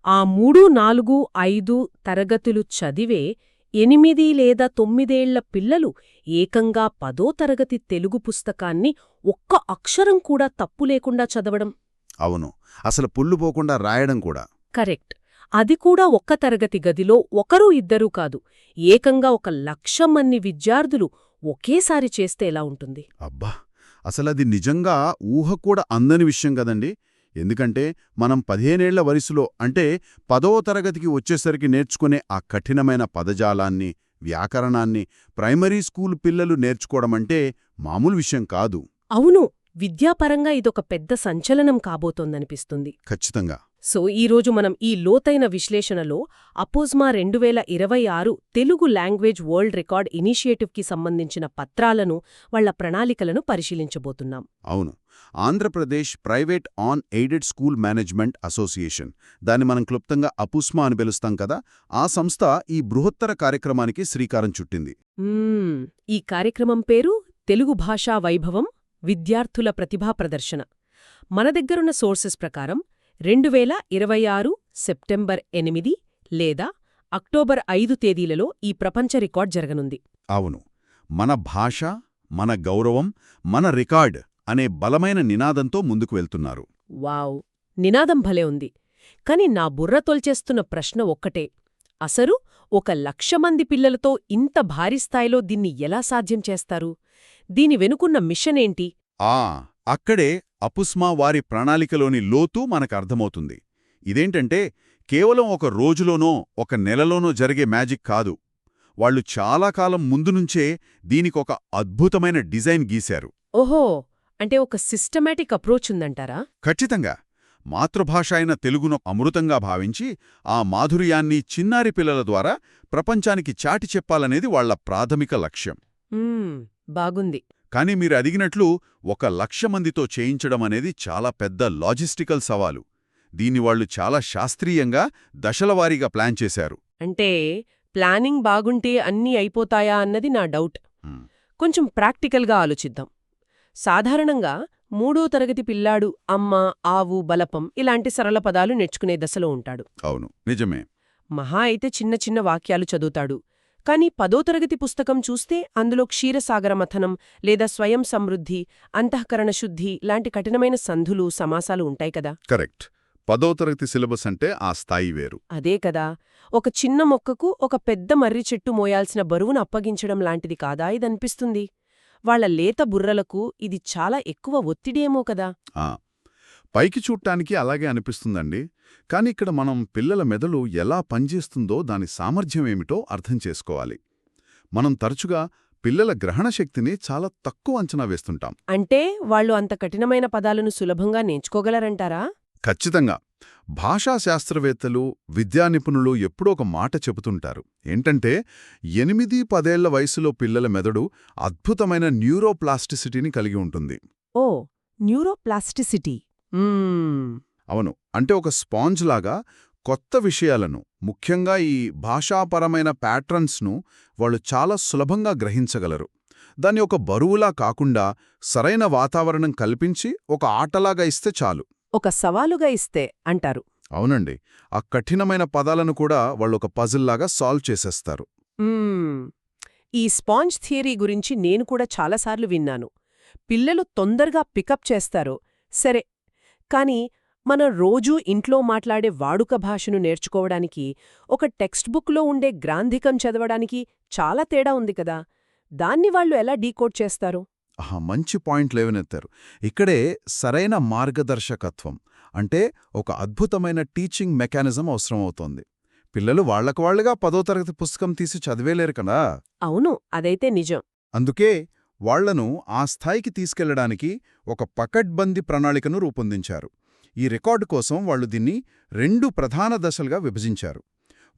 ఆ 3, 4, 5 తరగతులు చదివే 8 లేదా 9 పిల్లలు ఏకంగా 10వ తరగతి తెలుగు పుస్తకాన్ని ఒక్క అక్షరం కూడా తప్పు లేకుండా చదవడం. అవును. అసలు పుల్లు పోకుండా రాయడం కూడా. కరెక్ట్. అది కూడా ఒక్క తరగతి గదిలో ఒకరు ఇద్దరూ కాదు, ఏకంగా 1,00,000 మంది విద్యార్థులు ఒకేసారి చేస్తే ఎలా ఉంటుంది? అబ్బా! అసలది నిజంగా ఊహ కూడా అందని విషయం కదండి. ఎందుకంటే మనం 15 ఏళ్ల వయసులో అంటే 10వ తరగతికి వచ్చేసరికి నేర్చుకునే ఆ కఠినమైన పదజాలాన్ని, వ్యాకరణాన్ని ప్రైమరీ స్కూల్ పిల్లలు నేర్చుకోవడమంటే మామూలు విషయం కాదు. అవును. విద్యాపరంగా ఇదొక పెద్ద సంచలనం కాబోతోందనిపిస్తుంది. ఖచ్చితంగా. సో ఈరోజు మనం ఈ లోతైన విశ్లేషణలో అపోజ్మా 2026 తెలుగు లాంగ్వేజ్ వరల్డ్ రికార్డ్ ఇనిషియేటివ్కి సంబంధించిన పత్రాలను, వాళ్ల ప్రణాళికలను పరిశీలించబోతున్నాం. అవును. Andhra Pradesh private on aided school management association, దాన్ని మనం క్లుప్తంగా అపుస్మా అని పిలుస్తాం కదా, ఆ సంస్థ ఈ బృహత్తర కార్యక్రమానికి శ్రీకారం చుట్టింది. ఈ కార్యక్రమం పేరు తెలుగు భాషా వైభవం, విద్యార్థుల ప్రతిభా ప్రదర్శన. మన దగ్గరున్న సోర్సెస్ ప్రకారం 2026 సెప్టెంబర్ 8 లేదా అక్టోబర్ 5 తేదీలలో ఈ ప్రపంచ రికార్డ్ జరగనుంది. అవును. మన భాష, మన గౌరవం, మన రికార్డ్ అనే బలమైన నినాదంతో ముందుకు వెళ్తున్నారు. వావ్! నినాదం భలే ఉంది. కాని నా బుర్ర తొల్చేస్తున్న ప్రశ్న ఒక్కటే. అసలు 1,00,000 మంది పిల్లలతో ఇంత భారీ స్థాయిలో దీన్ని ఎలా సాధ్యం చేస్తారు? దీని వెనుకున్న మిషనేంటి? అక్కడే అపుస్మా వారి ప్రణాళికలోని లోతు మనకర్థమవుతుంది. ఇదేంటంటే కేవలం ఒక రోజులోనో ఒక నెలలోనో జరిగే మ్యాజిక్ కాదు. వాళ్లు చాలా కాలం ముందునుంచే దీనికొక అద్భుతమైన డిజైన్ గీశారు. ఓహో! అంటే ఒక సిస్టమాటిక్ అప్రోచ్ ఉందంటారా? ఖచ్చితంగా. మాతృభాష అయిన తెలుగును అమృతంగా భావించి ఆ మాధుర్యాన్ని చిన్నారి పిల్లల ద్వారా ప్రపంచానికి చాటి చెప్పాలనేది వాళ్ల ప్రాథమిక లక్ష్యం. బాగుంది. కానీ మీరు అడిగినట్లు 1,00,000 మందితో చేయించడం అనేది చాలా పెద్ద లాజిస్టికల్ సవాలు. దీన్ని వాళ్లు చాలా శాస్త్రీయంగా దశలవారీగా ప్లాన్ చేశారు. అంటే ప్లానింగ్ బాగుంటే అన్నీ అయిపోతాయా అన్నది నా డౌట్. కొంచెం ప్రాక్టికల్గా ఆలోచిద్దాం. సాధారణంగా 3వ తరగతి పిల్లాడు అమ్మ, ఆవు, బలపం ఇలాంటి సరళ పదాలు నేర్చుకునే దశలో ఉంటాడు. అవును, నిజమే. మహా అయితే చిన్న చిన్న వాక్యాలు చదువుతాడు. కాని 10వ తరగతి పుస్తకం చూస్తే అందులో క్షీరసాగరమథనం లేదా స్వయం సమృద్ధి, అంతఃకరణ శుద్ధి లాంటి కఠినమైన సంధులు, సమాసాలు ఉంటాయి కదా. కరెక్ట్. 10వ తరగతి సిలబస్ అంటే ఆ స్థాయి వేరు. అదే కదా. ఒక చిన్న మొక్కకు ఒక పెద్ద మర్రి చెట్టు మోయాల్సిన బరువును అప్పగించడం లాంటిది కాదా ఇదనిపిస్తుంది. వాళ్ల లేత బుర్రలకు ఇది చాలా ఎక్కువ ఒత్తిడేమో కదా. పైకి చూడటానికి అలాగే అనిపిస్తుందండి. కాని ఇక్కడ మనం పిల్లల మెదడు ఎలా పనిచేస్తుందో దాని సామర్థ్యమేమిటో అర్థం చేసుకోవాలి. మనం తరచుగా పిల్లల గ్రహణశక్తిని చాలా తక్కువ అంచనా వేస్తుంటాం. అంటే వాళ్ళు అంత కఠినమైన పదాలను సులభంగా నేర్చుకోగలరంటారా? ఖచ్చితంగా. భాషా శాస్త్రవేత్తలు, విద్యా నిపుణులు ఎప్పుడో ఒక మాట చెబుతుంటారు. ఏంటంటే 8-10 ఏళ్ల వయసులో పిల్లల మెదడు అద్భుతమైన న్యూరోప్లాస్టిసిటీని కలిగి ఉంటుంది. ఓ, న్యూరోప్లాస్టిసిటీ. అవును. అంటే ఒక స్పాంజ్ లాగా కొత్త విషయాలను, ముఖ్యంగా ఈ భాషాపరమైన ప్యాట్రన్స్ను వాళ్ళు చాలా సులభంగా గ్రహించగలరు. దాన్ని ఒక బరువులా కాకుండా సరైన వాతావరణం కల్పించి ఒక ఆటలాగా ఇస్తే చాలు. ఒక సవాలుగా ఇస్తే అంటారు. అవునండి. ఆ కఠినమైన పదాలను కూడా వాళ్ళొక పజిల్లాగా సాల్వ్ చేసేస్తారు. ఈ స్పాంజ్ థియరీ గురించి నేను కూడా చాలాసార్లు విన్నాను. పిల్లలు తొందరగా పికప్ చేస్తారు, సరే. కాని మనం రోజూ ఇంట్లో మాట్లాడే వాడుక భాషను నేర్చుకోవడానికి, ఒక టెక్స్ట్ బుక్లో ఉండే గ్రాంథికం చదవడానికి చాలా తేడా ఉంది కదా. దాన్ని వాళ్ళు ఎలా డీకోడ్ చేస్తారు? మంచి పాయింట్ లేవనెత్తారు. ఇక్కడే సరైన మార్గదర్శకత్వం అంటే ఒక అద్భుతమైన టీచింగ్ మెకానిజం అవసరమవుతోంది. పిల్లలు వాళ్లకు వాళ్లుగా 10వ తరగతి పుస్తకం తీసి చదివేలేరు కదా. అవును, అదైతే నిజం. అందుకే వాళ్లను ఆ స్థాయికి తీసుకెళ్లడానికి ఒక పకడ్బందీ ప్రణాళికను రూపొందించారు. ఈ రికార్డు కోసం వాళ్లు దీన్ని 2 ప్రధాన దశలుగా విభజించారు.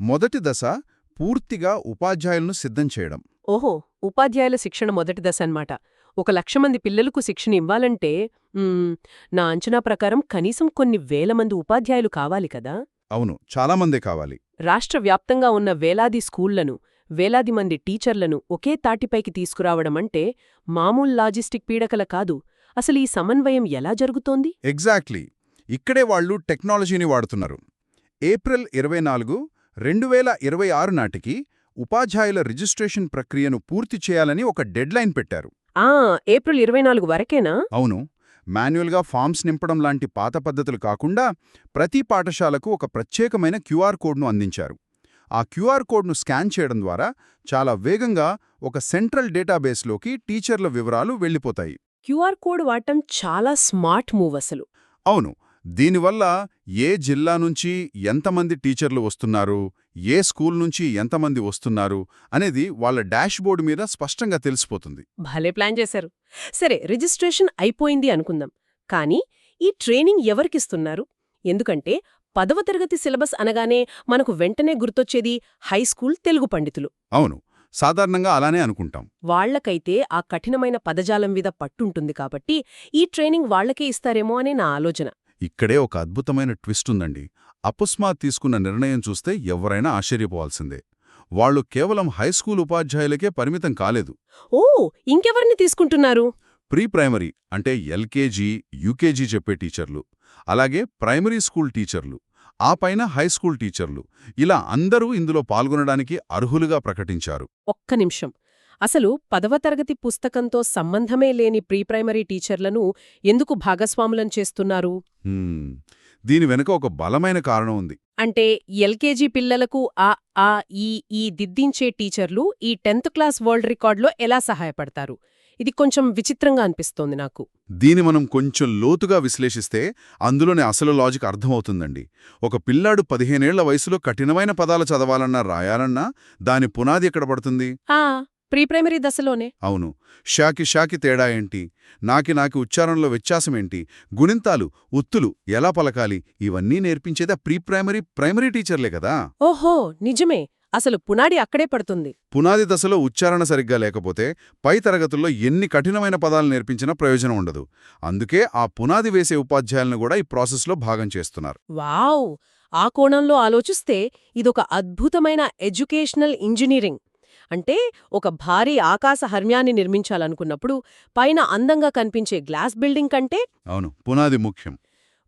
మొదటి దశ పూర్తిగా ఉపాధ్యాయులను సిద్ధం చేయడం. ఓహో, ఉపాధ్యాయుల శిక్షణ మొదటి దశ అన్నమాట. 1,00,000 మంది పిల్లలకు శిక్షణ ఇవ్వాలంటే నా అంచనా ప్రకారం కనీసం కొన్ని వేల మంది ఉపాధ్యాయులు కావాలి కదా. అవును, చాలామందే కావాలి. రాష్ట్ర వ్యాప్తంగా ఉన్న వేలాది స్కూళ్లను, వేలాది మంది టీచర్లను ఒకే తాటిపైకి తీసుకురావడమంటే మామూలు లాజిస్టిక్ పీడకల కాదు. అసలు ఈ సమన్వయం ఎలా జరుగుతోంది? ఎగ్జాక్ట్లీ. ఇక్కడే వాళ్లు టెక్నాలజీని వాడుతున్నారు. ఏప్రిల్ 24, 2026 నాటికి ఉపాధ్యాయుల రిజిస్ట్రేషన్ ప్రక్రియను పూర్తి చేయాలని ఒక డెడ్లైన్ పెట్టారు. ఆ, ఏప్రిల్ 24 వరకేనా? అవును, మాన్యువల్గా ఫామ్స్ నింపడం లాంటి పాత పద్ధతులు కాకుండా ప్రతి పాఠశాలకు ఒక ప్రత్యేకమైన క్యూఆర్ కోడ్ను అందించారు. ఆ క్యూఆర్ కోడ్ను స్కాన్ చేయడం ద్వారా చాలా వేగంగా ఒక సెంట్రల్ డేటాబేస్లోకి టీచర్ల వివరాలు వెళ్ళిపోతాయి. క్యూఆర్ కోడ్ వాడటం చాలా స్మార్ట్ మూవ్ అసలు. అవును, దీనివల్ల ఏ జిల్లా నుంచి ఎంతమంది టీచర్లు వస్తున్నారు, ఏ స్కూల్ నుంచి ఎంతమంది వస్తున్నారు అనేది వాళ్ళ డాష్బోర్డు మీద స్పష్టంగా తెలిసిపోతుంది. భలే ప్లాన్ చేశారు. సరే, రిజిస్ట్రేషన్ అయిపోయింది అనుకుందాం. కానీ ఈ ట్రైనింగ్ ఎవరికిస్తున్నారు? ఎందుకంటే 10వ తరగతి సిలబస్ అనగానే మనకు వెంటనే గుర్తొచ్చేది హైస్కూల్ తెలుగు పండితులు. అవును, సాధారణంగా అలానే అనుకుంటాం. వాళ్లకైతే ఆ కఠినమైన పదజాలం మీద పట్టుంటుంది కాబట్టి ఈ ట్రైనింగ్ వాళ్లకే ఇస్తారేమో అనే నా ఆలోచన. ఇక్కడే ఒక అద్భుతమైన ట్విస్ట్ ఉందండి. అకస్మాత్ తీసుకున్న నిర్ణయం చూస్తే ఎవరైనా ఆశ్చర్యపోవాల్సిందే. వాళ్లు కేవలం హైస్కూల్ ఉపాధ్యాయులకే పరిమితం కాలేదు. ఓ, ఇంకెవరిని తీసుకుంటున్నారు? ప్రీ ప్రైమరీ అంటే ఎల్కేజీ, యూకేజీ చెప్పే టీచర్లు, అలాగే ప్రైమరీ స్కూల్ టీచర్లు, ఆ పైన హైస్కూల్ టీచర్లు, ఇలా అందరూ ఇందులో పాల్గొనడానికి అర్హులుగా ప్రకటించారు. ఒక్క నిమిషం. అసలు 10వ తరగతి పుస్తకంతో సంబంధమే లేని ప్రీ ప్రైమరీ టీచర్లను ఎందుకు భాగస్వాములను చేస్తున్నారు? దీని వెనుక ఒక బలమైన కారణం ఉంది. అంటే ఎల్కేజీ పిల్లలకు ఆ ఈ దిద్దించే టీచర్లు ఈ 10th క్లాస్ వరల్డ్ రికార్డులో ఎలా సహాయపడతారు? ఇది కొంచెం విచిత్రంగా అనిపిస్తోంది నాకు. దీని మనం కొంచెం లోతుగా విశ్లేషిస్తే అందులోని అసలు లాజిక్ అర్థమవుతుందండి. ఒక పిల్లాడు 15 ఏళ్ల వయసులో కఠినమైన పదాలు చదవాలన్నా రాయాలన్నా దాని పునాది ఎక్కడ పడుతుంది? ప్రీ ప్రైమరీ దశలోనే. అవును, షాకి తేడా ఏంటి, నాకి ఉచ్చారణలో వ్యత్యాసమేంటి, గుణింతాలు, ఉత్తులు ఎలా పలకాలి, ఇవన్నీ నేర్పించేదా ప్రైమరీ టీచర్లే కదా. ఓహో, నిజమే. అసలు పునాడి అక్కడే పడుతుంది. పునాది దశలో ఉచ్చారణ సరిగ్గా లేకపోతే పై తరగతుల్లో ఎన్ని కఠినమైన పదాలు నేర్పించినా ప్రయోజనం ఉండదు. అందుకే ఆ పునాది వేసే ఉపాధ్యాయులను కూడా ఈ ప్రాసెస్లో భాగం చేస్తున్నారు. వావ్! ఆ కోణంలో ఆలోచిస్తే ఇదొక అద్భుతమైన ఎడ్యుకేషనల్ ఇంజనీరింగ్. అంటే ఒక భారీ ఆకాశ హర్మ్యాన్ని నిర్మించాలనుకున్నప్పుడు పైన అందంగా కనిపించే గ్లాస్ బిల్డింగ్ కంటే అవును, పునాది ముఖ్యం.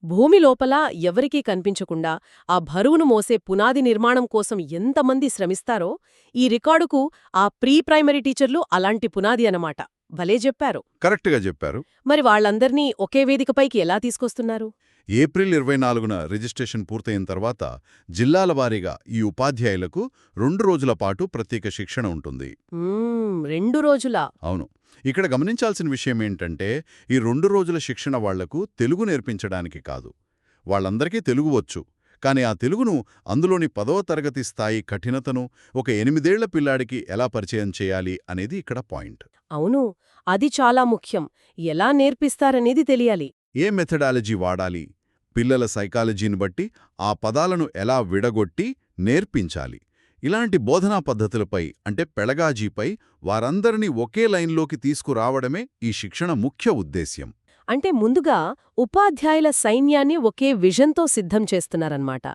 భూమి లోపల ఎవరికీ కనిపించకుండా ఆ బరువును మోసే పునాది నిర్మాణం కోసం ఎంతమంది శ్రమిస్తారో ఈ రికార్డుకు ఆ ప్రీ ప్రైమరీ టీచర్లు అలాంటి పునాది అనమాట. భలే చెప్పారు. కరెక్ట్గా చెప్పారు. మరి వాళ్ళందర్నీ ఒకే వేదికపైకి ఎలా తీసుకొస్తున్నారు? ఏప్రిల్ 24న రిజిస్ట్రేషన్ పూర్తయిన తర్వాత జిల్లాల వారీగా ఈ ఉపాధ్యాయులకు 2 రోజుల పాటు ప్రత్యేక శిక్షణ ఉంటుంది. 2 రోజులా? అవును. ఇక్కడ గమనించాల్సిన విషయమేంటంటే ఈ 2 రోజుల శిక్షణ వాళ్లకు తెలుగు నేర్పించడానికి కాదు. వాళ్ళందరికీ తెలుగు వచ్చు, కానీ ఆ తెలుగును అందులోని 10వ తరగతి స్థాయి కఠినతను ఒక 8 ఏళ్ల పిల్లాడికి ఎలా పరిచయం చేయాలి అనేది ఇక్కడ పాయింట్. అవును, అది చాలా ముఖ్యం. ఎలా నేర్పిస్తారనేది తెలియాలి. ఏ మెథడాలజీ వాడాలి, పిల్లల సైకాలజీని బట్టి ఆ పదాలను ఎలా విడగొట్టి నేర్పించాలి, ఇలాంటి బోధనా పద్ధతులపై అంటే పెడగాజీపై వారందరినీ ఒకే లైన్లోకి తీసుకురావడమే ఈ శిక్షణ ముఖ్య ఉద్దేశ్యం. అంటే ముందుగా ఉపాధ్యాయుల సైన్యాన్ని ఒకే విజన్తో సిద్ధం చేస్తున్నారన్నమాట.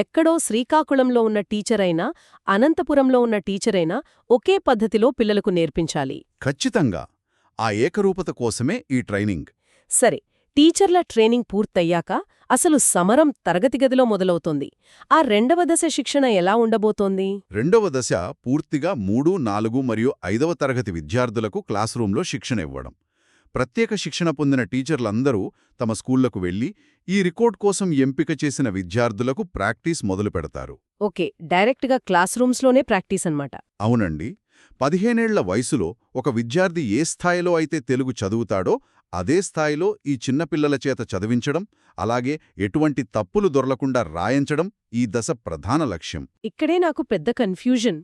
ఎక్కడో శ్రీకాకుళంలో ఉన్న టీచరైనా అనంతపురంలో ఉన్న టీచరైనా ఒకే పద్ధతిలో పిల్లలకు నేర్పించాలి. ఖచ్చితంగా. ఆ ఏకరూపత కోసమే ఈ ట్రైనింగ్. సరే, టీచర్ల ట్రైనింగ్ పూర్తయ్యాక అసలు సమరం తరగతి గదిలో మొదలవుతోంది. ఆ 2వ దశ శిక్షణ ఎలా ఉండబోతోంది? 2వ దశ పూర్తిగా 3, 4 మరియు 5వ తరగతి విద్యార్థులకు క్లాస్ రూంలో శిక్షణ ఇవ్వడం. ప్రత్యేక శిక్షణ పొందిన టీచర్లందరూ తమ స్కూళ్లకు వెళ్లి ఈ రికార్డ్ కోసం ఎంపిక చేసిన విద్యార్థులకు ప్రాక్టీస్ మొదలు పెడతారు. ఓకే, డైరెక్ట్గా క్లాస్ రూమ్స్లోనే ప్రాక్టీస్ అన్నమాట. అవునండి. 15 ఏళ్ల వయసులో ఒక విద్యార్థి ఏ స్థాయిలో అయితే తెలుగు చదువుతాడో అదే స్థాయిలో ఈ చిన్నపిల్లల చేత చదివించడం, అలాగే ఎటువంటి తప్పులు దొరలకుండా రాయించడం ఈ దశ ప్రధాన లక్ష్యం. ఇక్కడే నాకు పెద్ద కన్ఫ్యూజన్.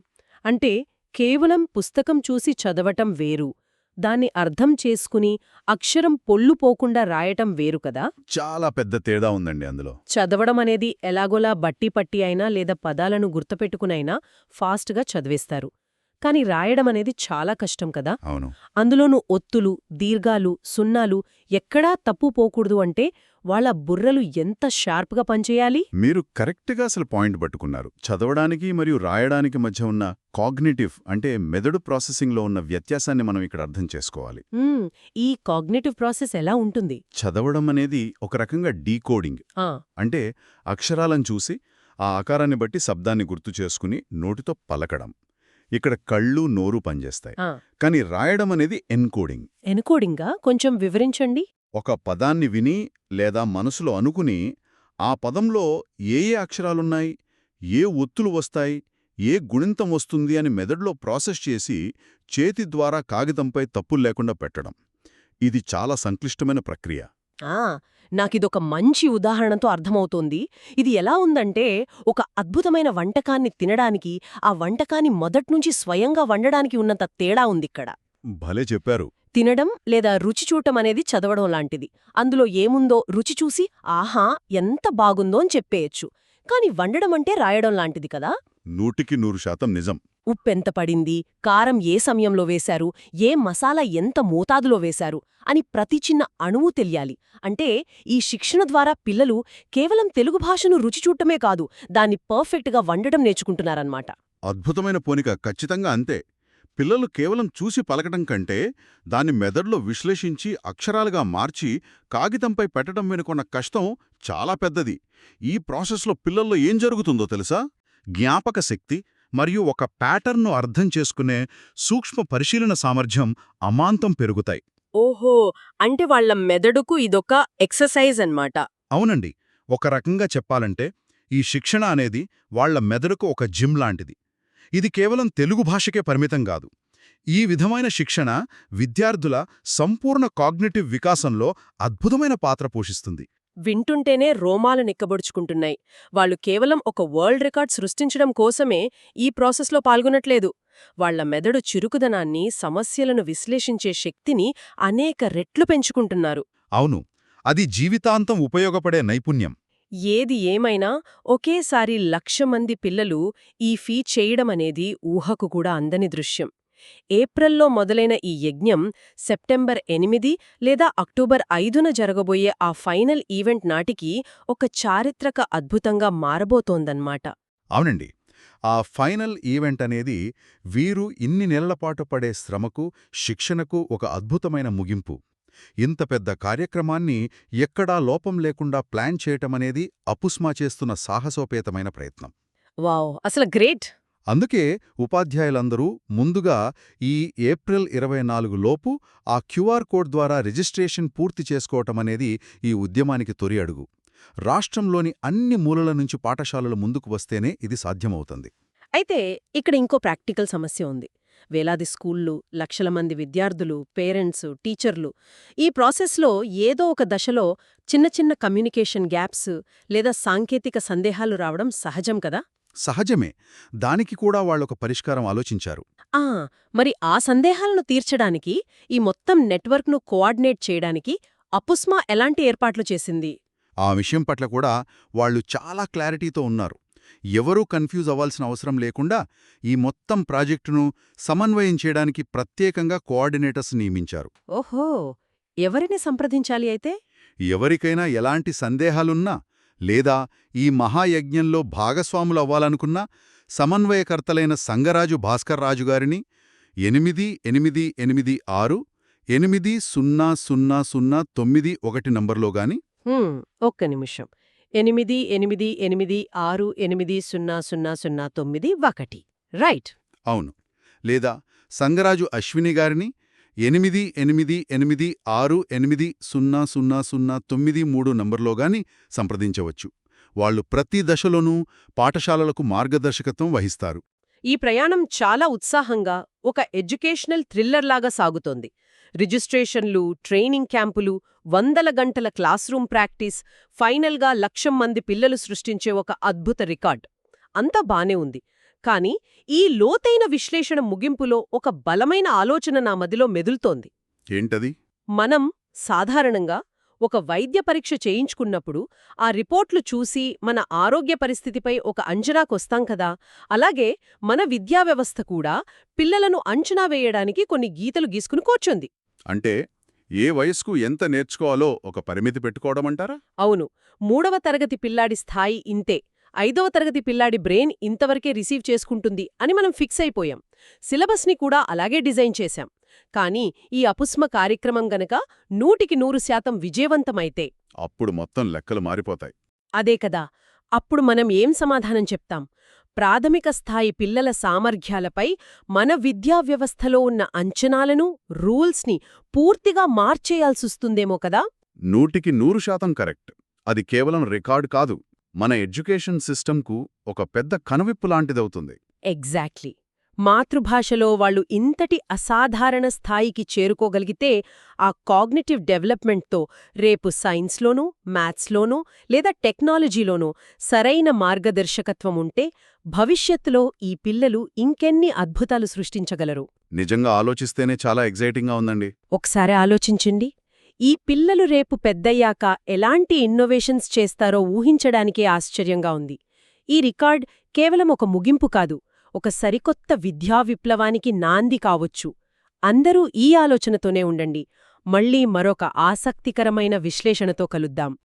అంటే కేవలం పుస్తకం చూసి చదవటం వేరు, దాన్ని అర్థం చేసుకుని అక్షరం పొల్లుపోకుండా రాయటం వేరు కదా. చాలా పెద్ద తేడా ఉందండి అందులో. చదవడం అనేది ఎలాగోలా బట్టి పట్టి అయినా లేదా పదాలను గుర్తుపెట్టుకునైనా ఫాస్ట్గా చదివేస్తారు. కానీ రాయడం అనేది చాలా కష్టం కదా. అవును. అందులోనూ ఒత్తులు, దీర్ఘాలు, సున్నాలు ఎక్కడా తప్పు పోకూడదు అంటే వాళ్ళ బుర్రలు ఎంత షార్ప్గా పనిచేయాలి. మీరు కరెక్ట్గా అసలు పాయింట్ పట్టుకున్నారు. చదవడానికి మరియు రాయడానికి మధ్య ఉన్న కాగ్నిటివ్ అంటే మెదడు ప్రాసెసింగ్లో ఉన్న వ్యత్యాసాన్ని మనం ఇక్కడ అర్థం చేసుకోవాలి. ఈ కాగ్నిటివ్ ప్రాసెస్ ఎలా ఉంటుంది? చదవడం అనేది ఒక రకంగా డీకోడింగ్. అంటే అక్షరాలను చూసి ఆ ఆకారాన్ని బట్టి శబ్దాన్ని గుర్తు చేసుకుని నోటితో పలకడం. ఇక్కడ కళ్ళు, నోరు పనిచేస్తాయి. కానీ రాయడం అనేది ఎన్కోడింగ్. ఎన్కోడింగా కొంచెం వివరించండి. ఒక పదాన్ని విని లేదా మనసులో అనుకుని ఆ పదంలో ఏ ఏ అక్షరాలున్నాయి, ఏ ఒత్తులు వస్తాయి, ఏ గుణింతం వస్తుంది అని మెదడులో ప్రాసెస్ చేసి చేతి ద్వారా కాగితంపై తప్పులు లేకుండా పెట్టడం. ఇది చాలా సంక్లిష్టమైన ప్రక్రియ. నాకిదొక మంచి ఉదాహరణతో అర్థమవుతోంది. ఇది ఎలా ఉందంటే, ఒక అద్భుతమైన వంటకాన్ని తినడానికి, ఆ వంటకాన్ని మొదట్నుంచి స్వయంగా వండడానికి ఉన్నంత తేడా ఉందిక్కడ. భలే చెప్పారు. తినడం లేదా రుచి చూడటం అనేది చదవడం లాంటిది. అందులో ఏముందో రుచి చూసి ఆహా ఎంత బాగుందో అని చెప్పేయచ్చు. కాని వండడం అంటే రాయడం లాంటిది కదా. 100% నిజం. ఉప్పెంత పడింది, కారం ఏ సమయంలో వేశారు, ఏ మసాలా ఎంత మోతాదులో వేశారు అని ప్రతి చిన్న అణువు తెలియాలి. అంటే ఈ శిక్షణ ద్వారా పిల్లలు కేవలం తెలుగు భాషను రుచి చూడటమే కాదు, దాన్ని పర్ఫెక్ట్గా వండడం నేర్చుకుంటున్నారన్నమాట. అద్భుతమైన పోలిక. ఖచ్చితంగా అంతే. పిల్లలు కేవలం చూసి పలకటం కంటే దాన్ని మెదడులో విశ్లేషించి అక్షరాలుగా మార్చి కాగితంపై పెట్టడం వెనుకున్న కష్టం చాలా పెద్దది. ఈ ప్రాసెస్లో పిల్లల్లో ఏం జరుగుతుందో తెలుసా? జ్ఞాపక శక్తి మరియు ఒక ప్యాటర్న్ను అర్థం చేసుకునే సూక్ష్మ పరిశీలన సామర్థ్యం అమాంతం పెరుగుతాయి. ఓహో, అంటే వాళ్ల మెదడుకు ఇదొక ఎక్సర్సైజ్ అన్నమాట. అవునండి. ఒక రకంగా చెప్పాలంటే ఈ శిక్షణ అనేది వాళ్ల మెదడుకు ఒక జిమ్ లాంటిది. ఇది కేవలం తెలుగు భాషకే పరిమితం కాదు. ఈ విధమైన శిక్షణ విద్యార్థుల సంపూర్ణ కాగ్నిటివ్ వికాసంలో అద్భుతమైన పాత్ర పోషిస్తుంది. వింటుంటేనే రోమాలు నిక్కబొడుచుకుంటున్నాయి. వాళ్ళు కేవలం ఒక వరల్డ్ రికార్డ్ సృష్టించడం కోసమే ఈ ప్రాసెస్లో పాల్గొనట్లేదు. వాళ్ల మెదడు చురుకుదనాన్ని, సమస్యలను విశ్లేషించే శక్తిని అనేక రెట్లు పెంచుకుంటున్నారు. అవును, అది జీవితాంతం ఉపయోగపడే నైపుణ్యం. ఏది ఏమైనా ఒకేసారి 1,00,000 మంది పిల్లలు ఈ ఫీట్ చేయడమనేది ఊహకు కూడా అందని దృశ్యం. ఏప్రిల్లో మొదలైన ఈ యజ్ఞం సెప్టెంబర్ 8 లేదా అక్టోబర్ 5న జరగబోయే ఆ ఫైనల్ ఈవెంట్ నాటికి ఒక చారిత్రక అద్భుతంగా మారబోతోందన్నమాట. అవునండి. ఆ ఫైనల్ ఈవెంట్ అనేది వీరు ఇన్ని నెలలపాటు పడే శ్రమకు, శిక్షణకు ఒక అద్భుతమైన ముగింపు. ఇంత పెద్ద కార్యక్రమాన్ని ఎక్కడా లోపం లేకుండా ప్లాన్ చేయటమనేది అపుస్మా చేస్తున్న సాహసోపేతమైన ప్రయత్నం. వావ్, అసలు గ్రేట్! అందుకే ఉపాధ్యాయులందరూ ముందుగా ఈ ఏప్రిల్ 24 లోపు ఆ క్యూఆర్ కోడ్ ద్వారా రిజిస్ట్రేషన్ పూర్తి చేసుకోవటమనేది ఈ ఉద్యమానికి తొలి అడుగు. రాష్ట్రంలోని అన్ని మూలల నుంచి పాఠశాలలు ముందుకు వస్తేనే ఇది సాధ్యమవుతుంది. అయితే ఇక్కడ ఇంకో ప్రాక్టికల్ సమస్య ఉంది. వేలాది స్కూళ్ళు, లక్షల మంది విద్యార్థులు, పేరెంట్స్, టీచర్లు ఈ ప్రాసెస్లో ఏదో ఒక దశలో చిన్న చిన్న కమ్యూనికేషన్ గ్యాప్స్ లేదా సాంకేతిక సందేహాలు రావడం సహజం కదా. సహజమే. దానికి కూడా వాళ్ళొక పరిష్కారం ఆలోచించారు. మరి ఆ సందేహాలను తీర్చడానికి, ఈ మొత్తం నెట్వర్క్ను కోఆర్డినేట్ చేయడానికి అపుస్మా ఎలాంటి ఏర్పాట్లు చేసింది? ఆ విషయం పట్ల కూడా వాళ్ళు చాలా క్లారిటీతో ఉన్నారు. ఎవరూ కన్ఫ్యూజ్ అవ్వాల్సిన అవసరం లేకుండా ఈ మొత్తం ప్రాజెక్టును సమన్వయం చేయడానికి ప్రత్యేకంగా కోఆర్డినేటర్స్ నియమించారు. ఓహో, ఎవరిని సంప్రదించాలి అయితే? ఎవరికైనా ఎలాంటి సందేహాలున్నా లేదా ఈ మహాయజ్ఞంలో భాగస్వాములవ్వాలనుకున్నా సమన్వయకర్తలైన సంగరాజు భాస్కర్రాజు గారిని 88868009 నంబర్లో గాని. ఒక్క నిమిషం. 88868009 రైట్. అవును. లేదా సంగరాజు అశ్విని గారిని 88868009 నంబర్లో గాని సంప్రదించవచ్చు. వాళ్లు ప్రతి దశలోనూ పాఠశాలలకు మార్గదర్శకత్వం వహిస్తారు. ఈ ప్రయాణం చాలా ఉత్సాహంగా ఒక ఎడ్యుకేషనల్ థ్రిల్లర్లాగా సాగుతోంది. రిజిస్ట్రేషన్లు, ట్రైనింగ్ క్యాంపులు, 100 గంటల క్లాస్రూమ్ ప్రాక్టీస్, ఫైనల్గా 1,00,000 మంది పిల్లలు సృష్టించే ఒక అద్భుత రికార్డ్. అంతా బానే ఉంది. కానీ ఈ లోతైన విశ్లేషణ ముగింపులో ఒక బలమైన ఆలోచన నా మదిలో మెదులుతోంది. ఏంటది? మనం సాధారణంగా ఒక వైద్య పరీక్ష చేయించుకున్నప్పుడు ఆ రిపోర్ట్లు చూసి మన ఆరోగ్య పరిస్థితిపై ఒక అంచనాకొస్తాం కదా. అలాగే మన విద్యా వ్యవస్థ కూడా పిల్లలను అంచనా వేయడానికి కొన్ని గీతలు గీసుకుని కూర్చుంది. అంటే ఏ వయస్కు ఎంత నేర్చుకోవాలో ఒక పరిమితి పెట్టుకోవడమంటారా? అవును. 3వ తరగతి పిల్లాడి స్థాయి ఇంతే, 5వ తరగతి పిల్లాడి బ్రెయిన్ ఇంతవరకే రిసీవ్ చేసుకుంటుంది అని మనం ఫిక్స్ అయిపోయాం. సిలబస్ని కూడా అలాగే డిజైన్ చేశాం. కానీ ఈ అపుస్మ కార్యక్రమం గనక 100% విజయవంతమైతే అప్పుడు మొత్తం లెక్కలు మారిపోతాయి. అదే కదా, అప్పుడు మనం ఏం సమాధానం చెప్తాం? ప్రాథమిక స్థాయి పిల్లల సామర్థ్యాలపై మన విద్యా వ్యవస్థలో ఉన్న అంచనాలను, రూల్స్ని పూర్తిగా మార్చేయాల్సొస్తుందేమో కదా? 100% కరెక్ట్. అది కేవలం రికార్డ్ కాదు, మన ఎడ్యుకేషన్ సిస్టంకు ఒక పెద్ద కనువిప్పు లాంటిదవుతుంది. ఎగ్జాక్ట్లీ. మాతృభాషలో వాళ్ళు ఇంతటి అసాధారణ స్థాయికి చేరుకోగలిగితే ఆ కాగ్నిటివ్ డెవలప్మెంట్తో రేపు సైన్స్లోనూ, మ్యాథ్స్లోనూ లేదా టెక్నాలజీలోనూ సరైన మార్గదర్శకత్వం ఉంటే భవిష్యత్తులో ఈ పిల్లలు ఇంకెన్ని అద్భుతాలు సృష్టించగలరు. నిజంగా ఆలోచిస్తేనే చాలా ఎగ్జైటింగ్గా ఉందండి. ఒకసారి ఆలోచించండి. ఈ పిల్లలు రేపు పెద్దయ్యాక ఎలాంటి ఇన్నోవేషన్స్ చేస్తారో ఊహించడానికే ఆశ్చర్యంగా ఉంది. ఈ రికార్డ్ కేవలం ఒక ముగింపు కాదు, ఒక సరికొత్త విద్యా విప్లవానికి నాంది కావొచ్చు. అందరూ ఈ ఆలోచనతోనే ఉండండి. మళ్ళీ మరొక ఆసక్తికరమైన విశ్లేషణతో కలుద్దాం.